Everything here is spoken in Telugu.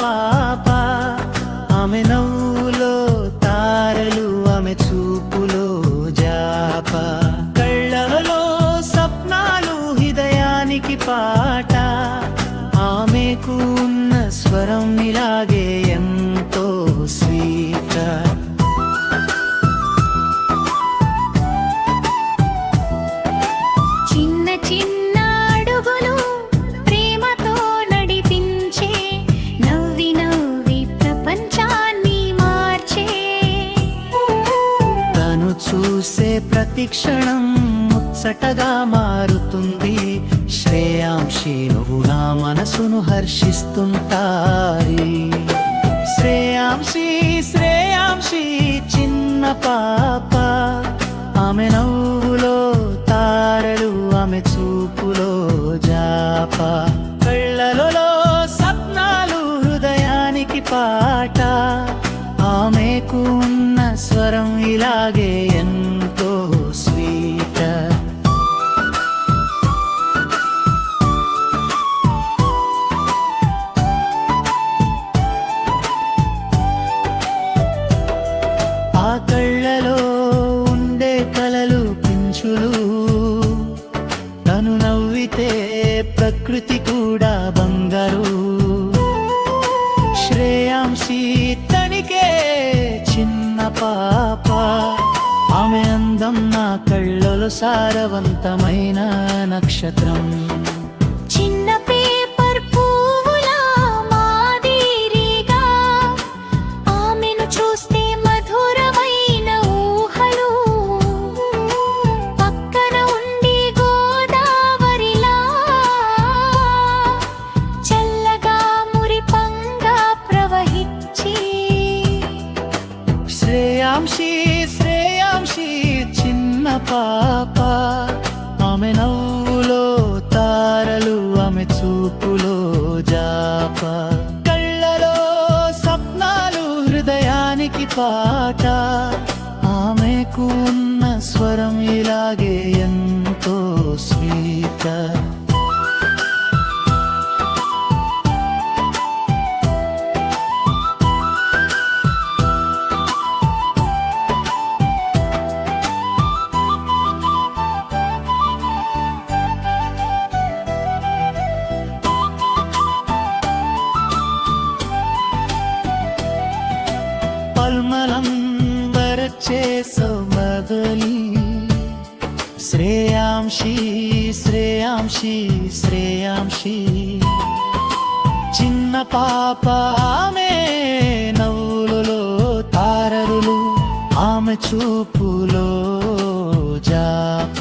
పాప. ఆమె నవ్వులో తారలు, ఆమె చూపులో జాప. కళ్ళలో స్వప్నాలు, హృదయానికి పాట. ఆమెకు ఉన్న స్వరం ఇలాగే ఎంతో స్వీట్. చిన్న చిన్న అడుగులు ప్రేమతో నడిపించే, నవ్వి నవ్వి ప్రపంచాన్ని మార్చే. తను చూసే ప్రతి క్షణం ముచ్చటగా మారుతుంది. శ్రేయాంశి నువ్వు నా మనసును హర్షిస్తుంటాయి. శ్రేయాంశి శ్రేయాంశి చిన్న పాప. ఆమె నవ్వులో తారలు, ఆమె చూపులో జాప. కళ్ళలో స్వప్నాలు, హృదయానికి పాట. ఆమెకు ఉన్న స్వరం ఇలాగే ఎంతో స్వీట్. ఆ కళ్ళలో ఉండే కలలు పించులు. తను నవ్వితే ప్రకృతి కూడా బంగారు. శ్రేయాంశి తనికే చిన్న పాప. ఆమె అందం నా కళ్ళలో సారవంతమైన నక్షత్రం. చిన్న పేపర్ పువ్వులా మాదిరిగా ఆమెను చూస్తే మధురమైన ఊహలు. పక్కన ఉండి గోదావరిలా చల్లగా మురిపంగా ప్రవహించి. శ్రేయాంశి శ్రేయాంశి చిన్న పాప. ఆమె నవ్వులో తారలు, ఆమె చూపులో జాప. కళ్ళలో స్వప్నాలు, హృదయానికి పాట. ఆమెకు ఉన్న స్వరం ఇలాగే ఎంతో స్వీట్. పల్మలంబరచే సౌమదలి. శ్రేయాంశి శ్రేయాంశి శ్రేయాంశి చిన్న పాప. ఆమె నవ్వులలో తారలు, ఆమె చూపులో జాప.